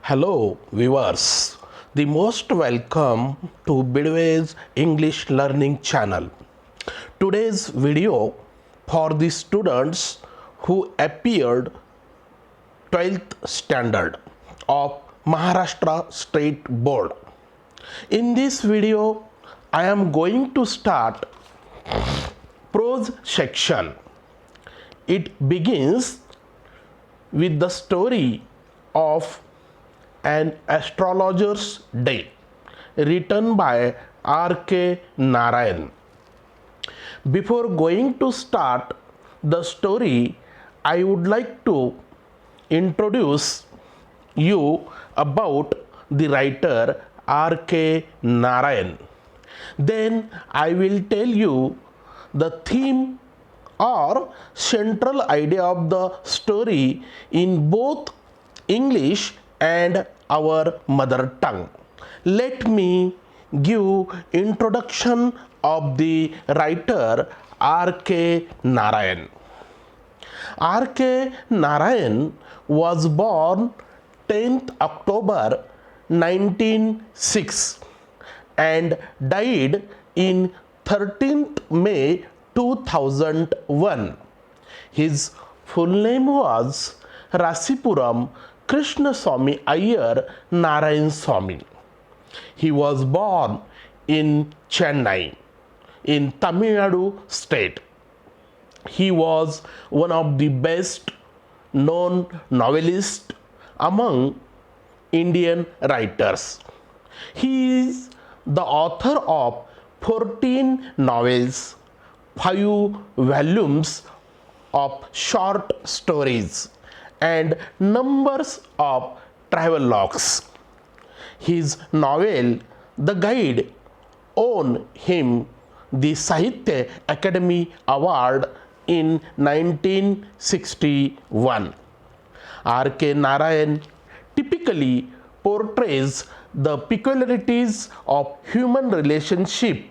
Hello viewers, the most welcome to Bidway's English Learning channel. Today's video for the students who appeared 12th standard of Maharashtra State Board. In this video, I am going to start prose section. It begins with the story of an astrologer's day written by R.K. Narayan. Before going to start the story, I would like to introduce you about the writer R.K. Narayan. Then I will tell you the theme or central idea of the story in both English and our mother tongue. Let me give introduction of the writer R.K. Narayan. R.K. Narayan was born 10th October 1906 and died in 13th May 2001. His full name was Rasipuram Krishnaswamy Iyer Narayan Swamy. He was born in Chennai, in Tamil Nadu state. He was one of the best known novelists among Indian writers. He is the author of 14 novels, 5 volumes of short stories, and numbers of travelogues. His novel The Guide won him the Sahitya Academy Award in 1961. R.K. Narayan typically portrays the peculiarities of human relationship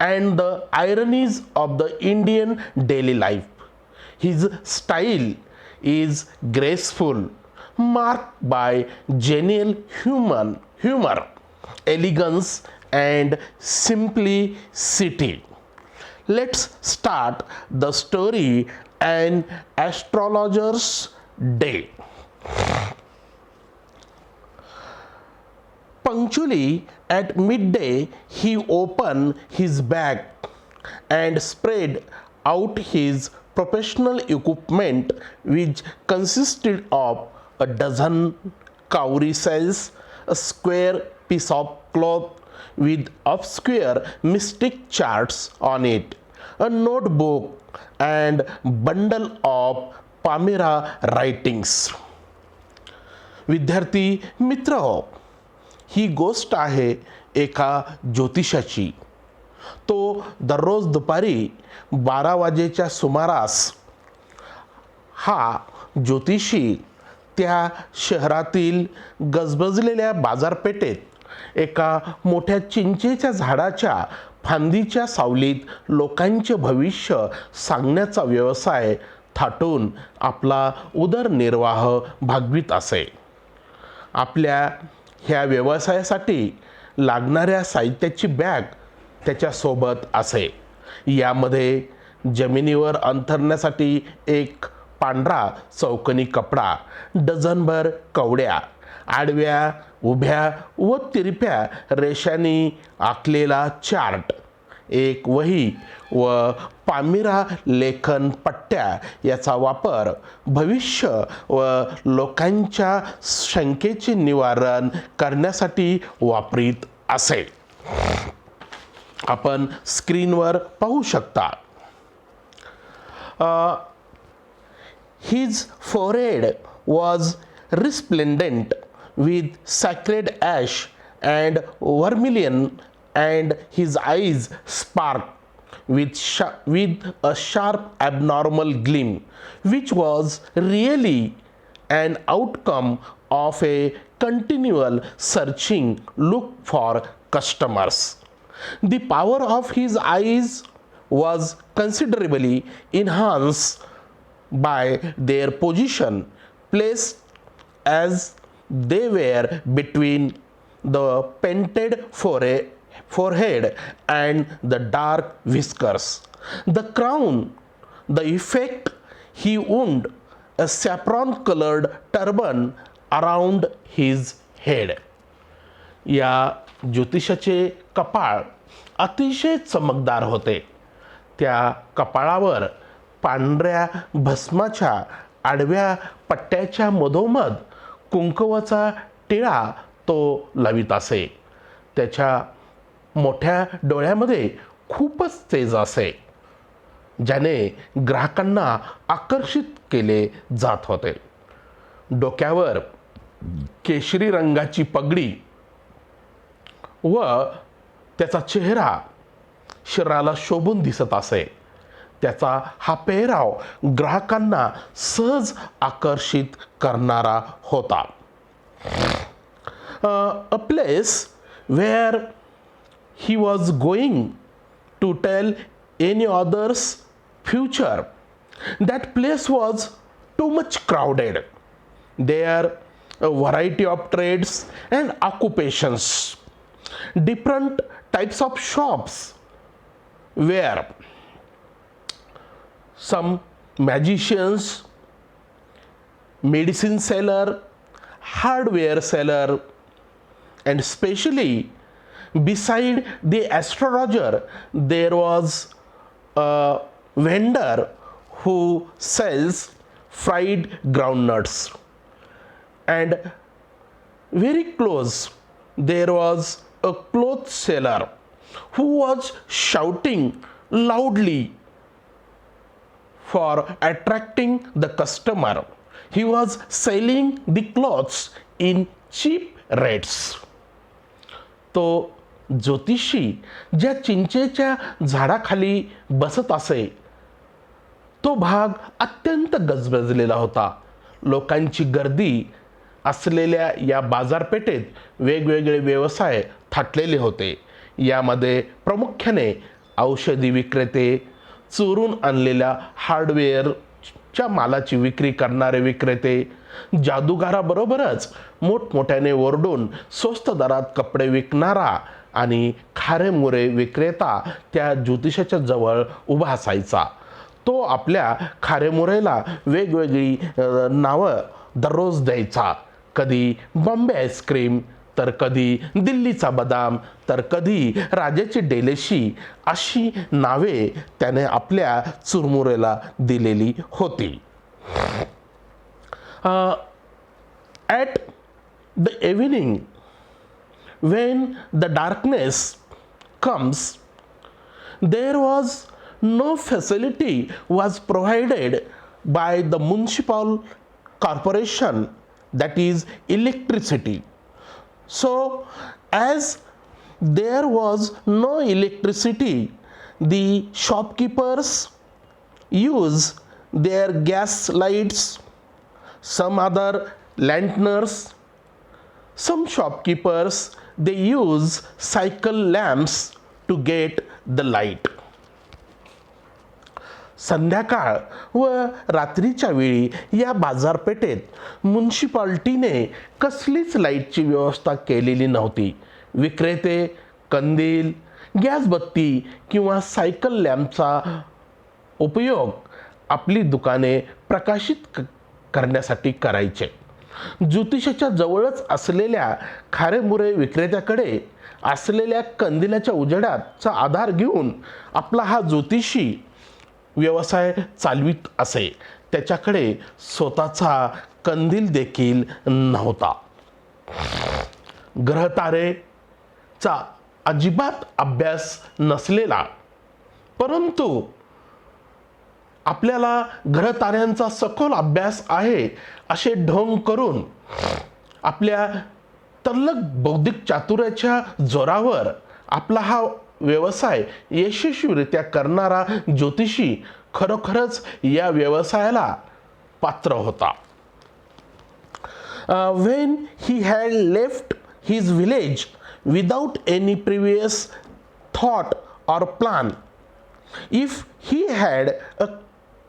and the ironies of the Indian daily life. His style is graceful, marked by genial humor, elegance, and simplicity. Let's start the story An Astrologer's Day. Punctually at midday, he opened his bag and spread out his professional equipment, which consisted of a dozen cowrie cells, a square piece of cloth with obscure mystic charts on it, a notebook, and bundle of Palmyra writings. विद्यार्थी मित्र हो, ही गोष्ट आहे एका ज्योतिषाची. तो दररोज दुपारी 12 वाजेच्या सुमारास हा ज्योतिषी त्या शहरातील गजबजलेल्या बाजारपेठेत एका मोठ्या चिंचेच्या झाडाच्या फांदीच्या सावलीत लोकांचे भविष्य सांगण्याचा व्यवसाय थाटून आपला उदरनिर्वाह भागवित असे. आपल्या ह्या व्यवसायासाठी लागणाऱ्या साहित्याची बॅग त्याच्यासोबत असे. यामध्ये जमिनीवर अंथरण्यासाठी एक पांढरा चौकोनी कपडा, डझनभर कवड्या, आडव्या, उभ्या व तिरप्या रेषांनी आखलेला चार्ट, एक वही व पाल्मिरा लेखन पट्ट्या याचा वापर भविष्य व लोकांच्या शंकेचे निवारण करण्यासाठी वापरीत असे. आपण स्क्रीनवर पाहू शकता. His forehead was resplendent with sacred ash and vermilion, and his eyes sparkled with a sharp abnormal gleam, which was really an outcome of a continual searching look for customers. The power of his eyes was considerably enhanced by their position placed as They were between the painted forehead and the dark whiskers. The crown, the effect, he wound a saffron colored turban around his head. या ज्योतिषाचे कपाळ अतिशय चमकदार होते. त्या कपाळावर पांढऱ्या भस्माच्या आडव्या पट्ट्याच्या मधोमध कुंकवाचा टिळा तो लावित असे. त्याच्या मोठ्या डोळ्यामध्ये खूपच तेज असे, ज्याने ग्राहकांना आकर्षित केले जात होते. डोक्यावर केशरी रंगाची पगडी व त्याचा चेहरा शरीराला शोभून दिसत असे. त्याचा हा पेहराव ग्राहकांना सहज आकर्षित करणारा होता. A place where he was going to tell any other's future. That place was too much crowded. There a variety of trades and occupations, different types of shops where some magicians, medicine seller, hardware seller, and especially beside the astrologer there was a vendor who sells fried groundnuts, and very close there was a cloth seller who was shouting loudly for attracting the customer. He was selling the clothes in cheap rates. तो ज्योतिषी ज्या चिंचेच्या झाडाखाली बसत असे, तो भाग अत्यंत गजबजलेला होता. लोकांची गर्दी असलेल्या या बाजारपेठेत वेगवेगळे व्यवसाय थाटलेले होते. यामध्ये प्रामुख्याने औषधी विक्रेते, चोरून आणलेल्या हार्डवेअरच्या मालाची विक्री करणारे विक्रेते, जादूगाराबरोबरच मोठमोठ्याने ओरडून स्वस्त दरात कपडे विकणारा आणि खारेमुरे विक्रेता त्या ज्योतिषाच्या जवळ उभा असायचा. तो आपल्या खारेमुरेला वेगवेगळी नावं दररोज द्यायचा. कधी बॉम्बे आईस्क्रीम, तर कधी दिल्लीचा बदाम, तर कधी राजाची डेलेशी, अशी नावे त्याने आपल्या चुरमुरेला दिलेली होती. At the evening, when the darkness comes, there was no facility was provided by the municipal corporation, that is electricity. So as there was no electricity, the shopkeepers use their gas lights, some other lanterns. Some shopkeepers they use cycle lamps to get the light. संध्याकाळ व रात्रीच्या वेळी या बाजारपेठेत म्युनिसिपालिटीने कसलीच लाईटची व्यवस्था केलेली नव्हती. विक्रेते कंदील, गॅस बत्ती किंवा सायकल लॅम्पचा उपयोग आपली दुकाने प्रकाशित करण्यासाठी करायचे. ज्योतिषाच्या जवळच असलेल्या खारेमुरे विक्रेत्याकडे असलेल्या कंदिलाच्या उजेडाचा आधार घेऊन आपला हा ज्योतिषी व्यवसाय चालवित असे. त्याच्याकडे स्वतःचा कंदील देखील नव्हता. ग्रहतारेचा अजिबात अभ्यास नसलेला, परंतु आपल्याला ग्रहताऱ्यांचा सखोल अभ्यास आहे असे ढोंग करून आपल्या तल्लख बौद्धिक चातुर्याच्या जोरावर आपला हा व्यवसाय यशस्वीरित्या करणारा ज्योतिषी खरोखरच या व्यवसायाला पात्र होता. When he had left his village without any previous thought or plan, if he had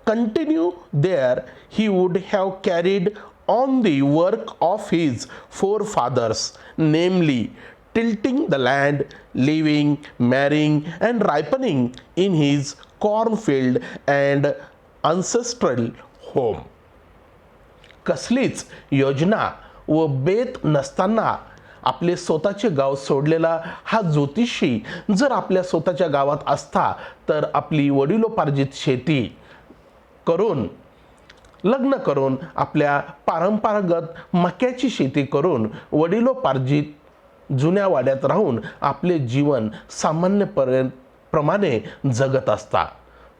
continued there, he would have carried on the work of his forefathers, namely tilling the land, living, marrying, and ripening in his cornfield and ancestral home. कसलीच योजना व बेत नसताना आपले स्वतःचे गाव सोडलेला हा ज्योतिषी जर आपल्या स्वतःच्या गावात असता तर आपली वडिलोपार्जित शेती करून, लग्न करून, आपल्या परंपरागत मक्याची शेती करून, वडिलोपार्जित जुन्या वाड्यात राहून आपले जीवन सामान्यप्रमाणे जगत असता.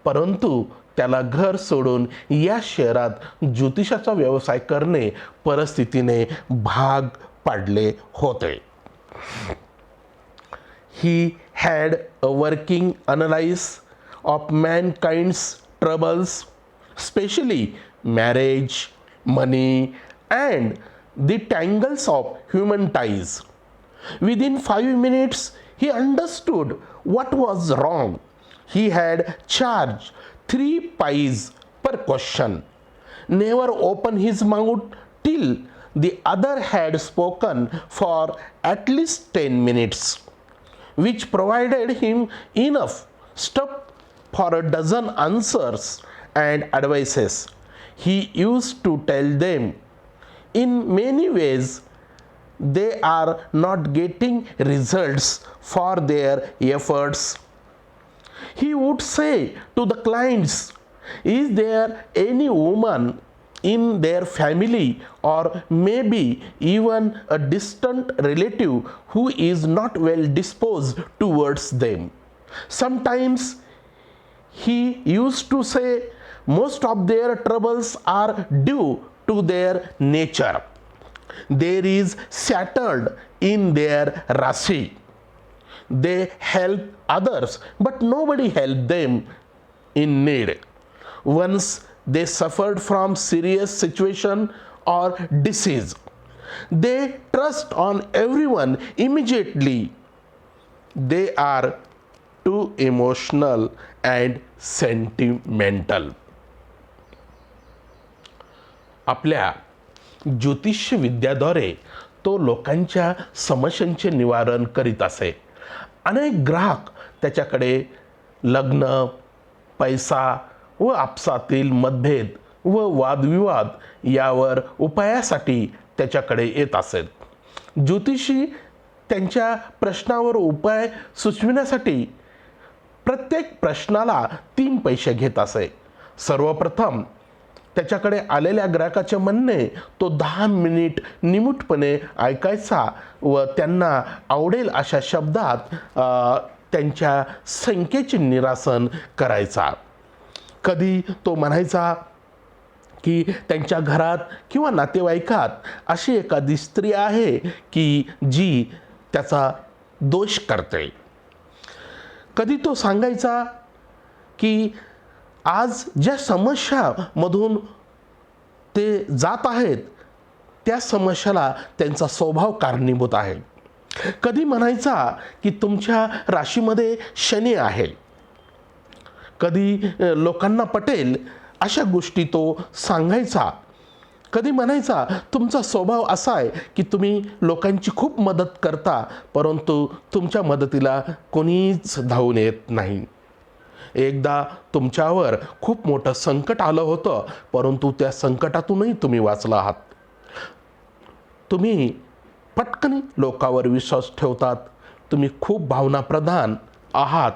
परंतु त्याला घर सोडून या शहरात ज्योतिषाचा व्यवसाय करणे परिस्थितीने भाग पाडले होते. He had a working analysis of mankind's troubles, especially marriage, money, and the tangles of human ties. Within 5 minutes, he understood what was wrong. He had charged 3 pies per question, never opened his mouth till the other had spoken for at least 10 minutes, which provided him enough stuff for a dozen answers and advices. He used to tell them, in many ways, they are not getting results for their efforts. He would say to the clients, is there any woman in their family or maybe even a distant relative who is not well disposed towards them? Sometimes he used to say most of their troubles are due to their nature. There is Saturn in their Rashi. They help others but nobody helped them in need. Once they suffered from serious situation or disease, they trust on everyone immediately. They are too emotional and sentimental. आपल्या ज्योतिष विद्याद्वारे तो लोकांच्या समस्यांचे निवारण करीत असे. अनेक ग्राहक त्याच्याकडे लग्न, पैसा व आपसातील मतभेद व वादविवाद यावर उपायासाठी त्याच्याकडे येत असेत. ज्योतिषी त्यांच्या प्रश्नावर उपाय सुचविण्यासाठी प्रत्येक प्रश्नाला 3 पैसे घेत असे. सर्वप्रथम त्याच्याकडे आलेल्या ग्राहकाचे म्हणणे तो 10 मिनिट निमूटपणे ऐकायचा व त्यांना आवडेल अशा शब्दात त्यांच्या शंकेचे निरासन करायचा. कधी तो म्हणायचा की त्यांच्या घरात किंवा नातेवाईकात अशी एखादी स्त्री आहे की जी त्याचा दोष करते. कधी तो सांगायचा की आज ज्या समस्यामधून ते जात आहेत त्या समस्याला त्यांचा स्वभाव कारणीभूत आहे. कधी म्हणायचा की तुमच्या राशीमध्ये शनी आहे. कधी लोकांना पटेल अशा गोष्टी तो सांगायचा. कधी म्हणायचा तुमचा स्वभाव असा आहे की तुम्ही लोकांची खूप मदत करता परंतु तुमच्या मदतीला कोणीच धावून येत नाही. एकदा तुमच्यावर खूप मोठं संकट आलं होतं परंतु त्या संकटातूनही तुम्ही वाचला आहात. तुम्ही पटकन लोकांवर विश्वास ठेवतात. तुम्ही खूप भावनाप्रधान आहात.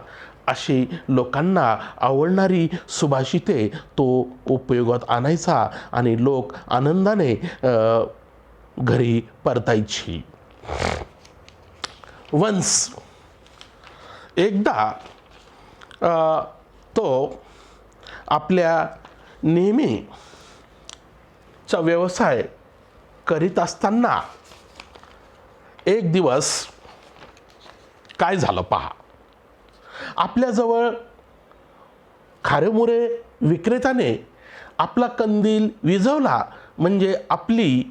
अशी लोकांना आवडणारी सुभाषिते तो उपयोगात आणायचा आणि लोक आनंदाने घरी परतायची. वन्स एकदा तो आपल्या नेहमीचा व्यवसाय करीत असताना एक दिवस काय झालं पहा. आपल्याजवळ खारेमुरे विक्रेत्याने आपला कंदील विझवला म्हणजे आपली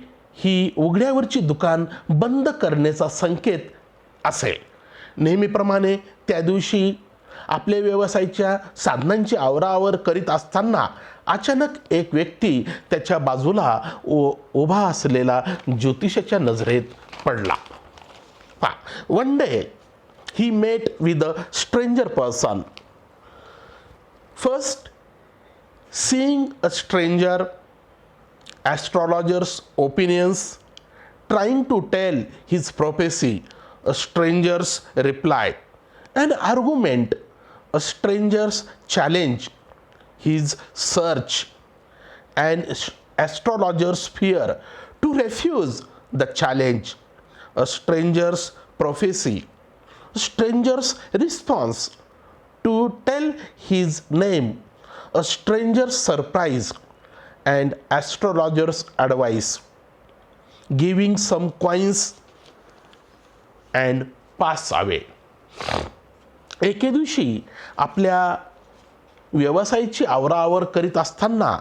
ही उघड्यावरची दुकान बंद करण्याचा संकेत असे. नेहमीप्रमाणे त्या दिवशी आपल्या व्यवसायाच्या साधनांची आवराआवर करीत असताना अचानक एक व्यक्ती त्याच्या बाजूला उभा असलेला ज्योतिषाच्या नजरेत पडला. One day he met with a stranger person. First, seeing a stranger, astrologer's opinions, trying to tell his prophecy, a stranger's reply, an argument, a stranger's challenge, his search, and astrologer's fear to refuse the challenge, a stranger's prophecy, stranger's response to tell his name, a stranger's surprise, and astrologer's advice, giving some coins and pass away. एके दिवशी आपल्या व्यवसायाची आवराआवर करीत असताना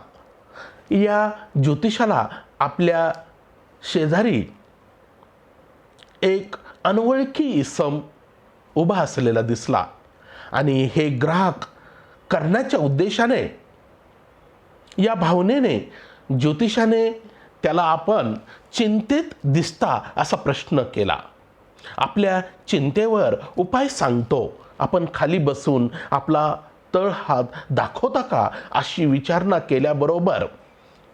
या ज्योतिषाला आपल्या शेजारी एक अनोळखी इसम उभा असलेला दिसला आणि हे ग्राहक करण्याच्या उद्देशाने, या भावनेने ज्योतिषाने त्याला आपण चिंतेत दिसता असा प्रश्न केला. आपल्या चिंतेवर उपाय सांगतो, आपण खाली बसून आपला तळहात दाखवता का, अशी विचारणा केल्याबरोबर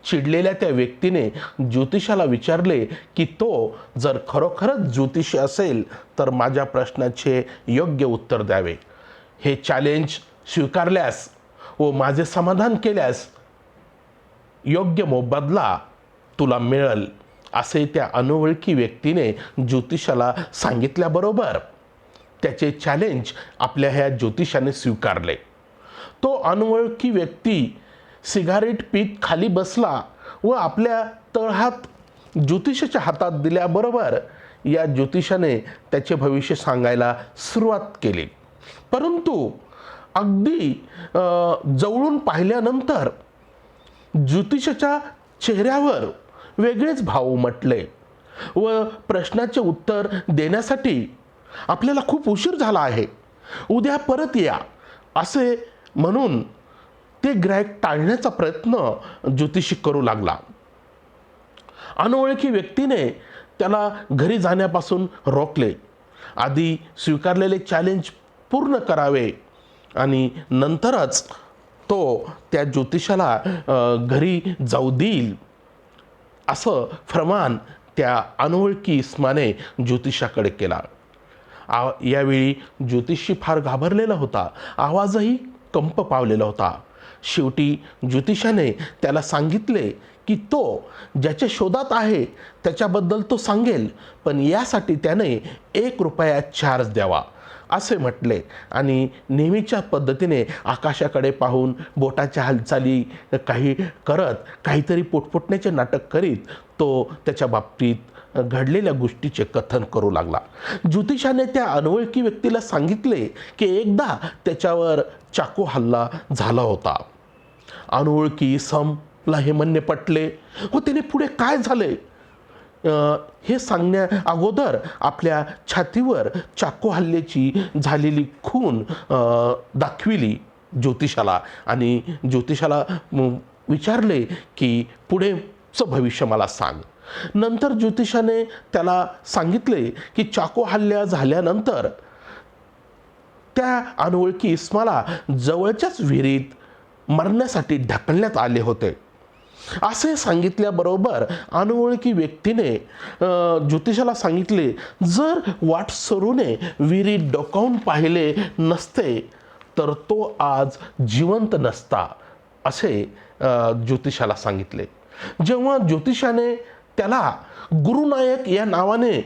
चिडलेल्या त्या व्यक्तीने ज्योतिषाला विचारले की तो जर खरोखरच ज्योतिषी असेल तर माझ्या प्रश्नाचे योग्य उत्तर द्यावे. हे चॅलेंज स्वीकारल्यास व माझे समाधान केल्यास योग्य मोबदला तुला मिळेल, असे त्या अनोळखी व्यक्तीने ज्योतिषाला सांगितल्याबरोबर त्याचे चॅलेंज आपल्या ह्या ज्योतिषाने स्वीकारले. तो अनोळखी व्यक्ती सिगारेट पीत खाली बसला व आपल्या तळहात ज्योतिषाच्या हातात दिल्याबरोबर या ज्योतिषाने त्याचे भविष्य सांगायला सुरुवात केली. परंतु अगदी जवळून पाहिल्यानंतर ज्योतिषाच्या चेहऱ्यावर वेगळेच भाव उमटले व प्रश्नाचे उत्तर देण्यासाठी आपल्याला खूप उशीर झाला आहे, उद्या परत या, असे म्हणून ते ग्राहक टाळण्याचा प्रयत्न ज्योतिषी करू लागला. अनोळखी व्यक्तीने त्याला घरी जाण्यापासून रोखले. आधी स्वीकारलेले चॅलेंज पूर्ण करावे आणि नंतरच तो त्या ज्योतिषाला घरी जाऊ देईल, असं फरमान त्या अनोळखी इस्माने ज्योतिषाकडे केला. यावेळी ज्योतिषी फार घाबरलेला होता, आवाजही कंप पावलेला होता. शेवटी ज्योतिषाने त्याला सांगितले की तो ज्याच्या शोधात आहे त्याच्याबद्दल तो सांगेल, पण यासाठी त्याने 1 रुपया चार्ज द्यावा, असे म्हटले आणि नेहमीच्या पद्धतीने आकाशाकडे पाहून बोटाच्या हालचाली काही करत काहीतरी पुटपुटण्याचे नाटक करीत तो त्याच्या बाबतीत घडलेल्या गोष्टीचे कथन करू लागला. ज्योतिषाने त्या अनोळखी व्यक्तीला सांगितले की एकदा त्याच्यावर चाकू हल्ला झाला होता. अनोळखी इसमला हे म्हणणे पटले व त्याने पुढे काय झाले हे सांगण्या अगोदर आपल्या छातीवर चाकू हल्ल्याची झालेली खून दाखविली ज्योतिषाला आणि ज्योतिषाला विचारले की पुढेचं भविष्य मला सांग. नंतर ज्योतिषाने त्याला सांगितले की चाकू हल्ला झाल्यानंतर त्या अनोळखी इस्माला जवळच्याच विहिरीत मरण्यासाठी ढकलण्यात आले होते. असे सांगितल्याबरोबर अनोळखी व्यक्तीने ज्योतिषाला सांगितले, जर वाटसरूने विहिरीत डोकावून पाहिले नसते तर तो आज जिवंत नसता, असे ज्योतिषाला सांगितले. जेव्हा ज्योतिषाने त्याला गुरुनायक या नावाने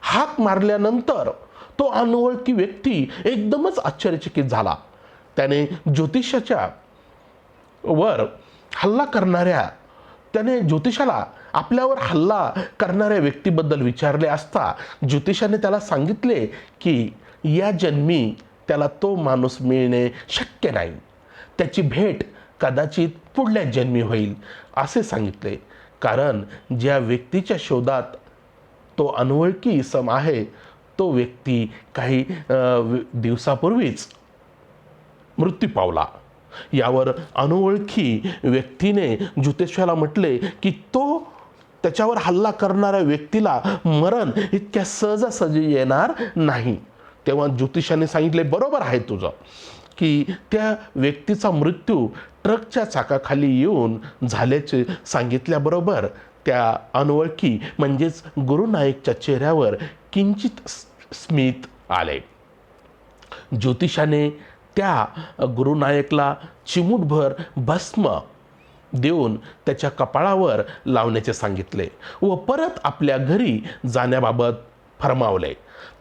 हाक मारल्यानंतर तो अनोळखी व्यक्ती एकदमच आश्चर्यचकित झाला. त्याने ज्योतिषाच्या वर हल्ला करणाऱ्या त्याने ज्योतिषाला आपल्यावर हल्ला करणाऱ्या व्यक्तीबद्दल विचारले असता ज्योतिषाने त्याला सांगितले की या जन्मी त्याला तो माणूस मिळणे शक्य नाही, त्याची भेट कदाचित पुढल्या जन्मी होईल, असे सांगितले. कारण ज्या व्यक्तीच्या शोधात तो अनोळखी इसम आहे तो व्यक्ती काही दिवसापूर्वीच मृत्यू पावला. यावर अनोळखी व्यक्तीने ज्योतिषाला म्हटले की त्याच्यावर हल्ला करणाऱ्या व्यक्तीला मरण इतक्या सहजासहजी येणार नाही. तेव्हा ज्योतिषाने सांगितले, बरोबर आहे तुझं, की त्या व्यक्तीचा मृत्यू ट्रकच्या चाकाखाली येऊन झाल्याचे सांगितल्याबरोबर त्या अनोळखी म्हणजेच गुरुनायकच्या चेहऱ्यावर किंचित स्मित आले. ज्योतिषाने त्या गुरुनायकला चिमूटभर भस्म देऊन त्याच्या कपाळावर लावण्याचे सांगितले व परत आपल्या घरी जाण्याबाबत फरमावले.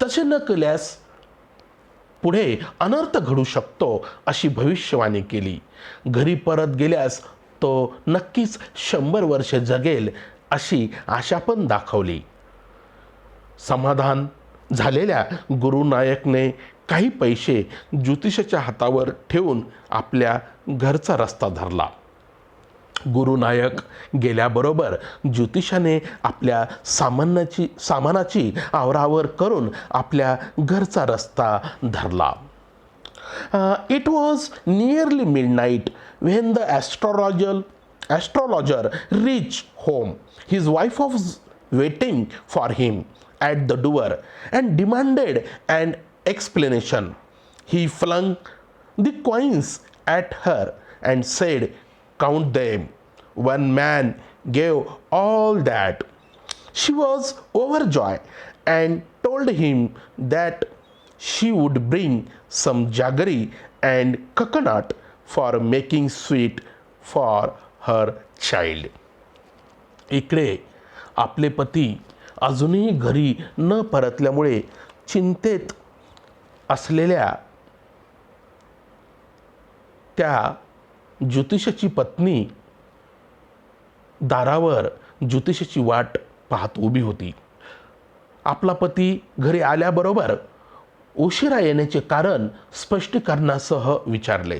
तसे न केल्यास पुढे अनर्थ घडू शकतो अशी भविष्यवाणी केली. घरी परत गेल्यास तो नक्कीच 100 वर्षे जगेल अशी आशा पण दाखवली. समाधान झालेल्या गुरुनायकने काही पैसे ज्योतिषाच्या हातावर ठेवून आपल्या घरचा रस्ता धरला. गुरुनायक गेल्याबरोबर ज्योतिषाने आपल्या सामानाची आवरावर करून आपल्या घरचा रस्ता धरला. It was nearly midnight when the astrologer reached home. His wife was waiting for him at the door and demanded an explanation. He flung the coins at her and said, "Count them." One man gave all that. She was overjoyed and told him that she would bring some jaggery and coconut for making sweet for her child. इकडे आपले पती अजूनही घरी न परतल्यामुळे चिंतेत असलेल्या त्या ज्योतिषाची पत्नी दारावर ज्योतिषाची वाट पाहत उभी होती. आपला पती घरी आल्याबरोबर उशिरा येण्याचे कारण स्पष्टीकरणासह विचारले.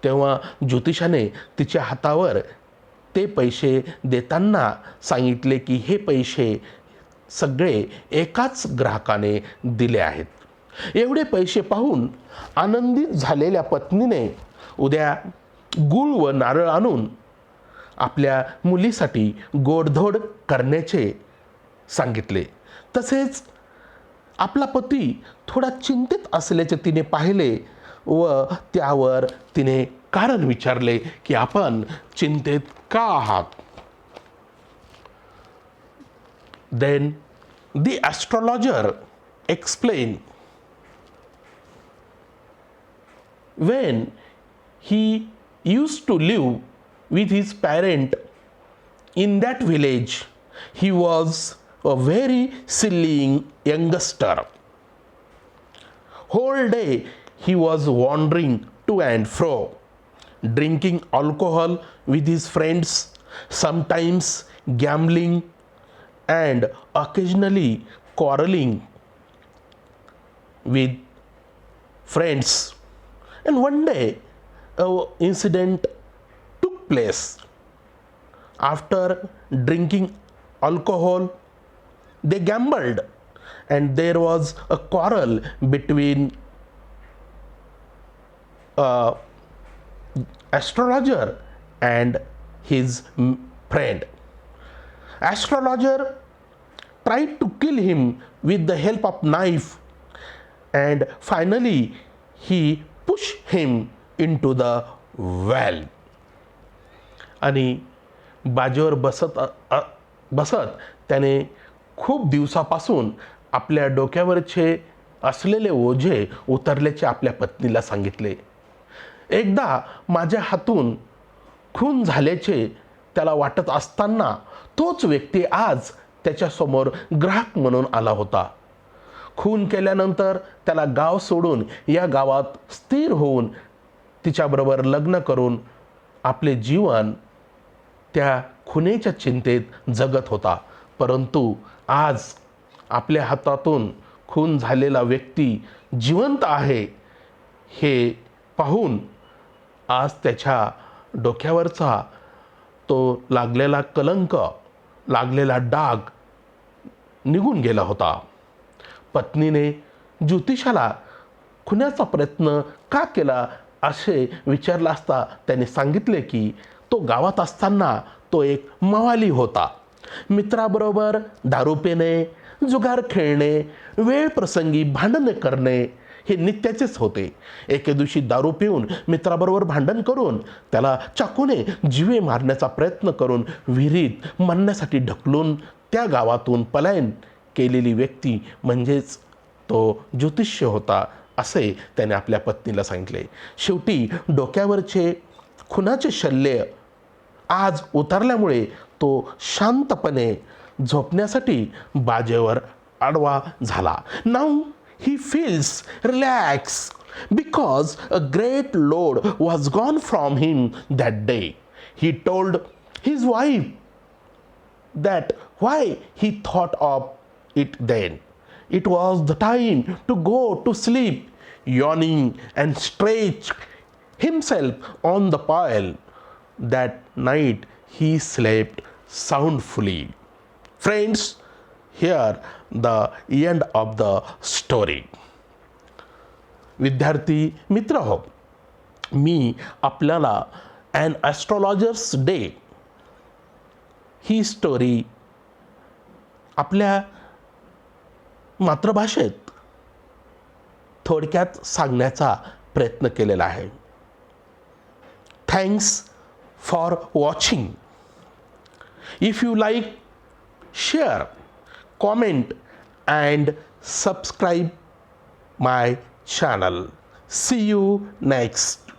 तेव्हा ज्योतिषाने तिच्या हातावर ते पैसे देताना सांगितले की हे पैसे सगळे एकाच ग्राहकाने दिले आहेत. एवढे पैसे पाहून आनंदित झालेल्या पत्नीने उद्या गूळ व नारळ आणून आपल्या मुलीसाठी गोडधोड करण्याचे सांगितले. तसेच आपला पती थोडा चिंतित असल्याचे तिने पाहिले व त्यावर तिने कारण विचारले की आपण चिंतेत का आहात. Then the astrologer explained, when he used to live with his parent in that village, he was a very silly youngster. Whole day he was wandering to and fro, drinking alcohol with his friends, sometimes gambling and occasionally quarreling with friends. And one day an incident took place. After drinking alcohol, they gambled and there was a quarrel between astrologer and his friend. Astrologer tried to kill him with the help of knife and finally he pushed him into the well. आणि बाजेवर बसत त्याने खूप दिवसापासून आपल्या डोक्यावरचे असलेले ओझे उतरल्याचे आपल्या पत्नीला सांगितले. एकदा माझ्या हातून खून झाल्याचे त्याला वाटत असताना तोच व्यक्ती आज त्याच्यासमोर ग्राहक म्हणून आला होता. खून केल्यानंतर त्याला गाव सोडून या गावात स्थिर होऊन तिच्याबरोबर लग्न करून आपले जीवन त्या खुनेच्या चिंतेत जगत होता. परंतु आज आपल्या हातातून खून झालेला व्यक्ती जिवंत आहे हे पाहून आज त्याच्या डोक्यावरचा तो लागलेला कलंक, लागलेला डाग निघून गेला होता. पत्नीने ज्योतिषाला खुनाचा प्रयत्न का केला असे विचारलं असता त्याने सांगितले की तो गावात असताना तो एक मवाली होता. मित्राबरोबर दारू पिणे, जुगार खेळणे, वेळ प्रसंगी भांडणे करणे हे नित्याचेच होते. एके दिवशी दारू पिऊन मित्राबरोबर भांडण करून त्याला चाकूने जीवे मारण्याचा प्रयत्न करून विहिरीत मरण्यासाठी ढकलून त्या गावातून पलायन केलेली व्यक्ती म्हणजेच तो ज्योतिष्य होता, असे त्याने आपल्या पत्नीला सांगितले. शेवटी डोक्यावरचे खुनाचे शल्य आज उतरल्यामुळे तो शांतपणे झोपण्यासाठी बाजेवर आडवा झाला. Now he feels relax because a great load was gone from him that day. He told his wife that why he thought of it then. It was the time to go to sleep, yawning and stretch himself on the pile. That night he slept soundfully. Friends, here the end of the story. विद्यार्थी मित्र हो, मी आपल्याला an astrologer's day he story आपल्या मातृभाषेत थोडक्यात सांगण्याचा प्रयत्न केलेला आहे. Thanks for watching. If you like, share, comment and subscribe my channel. See you next.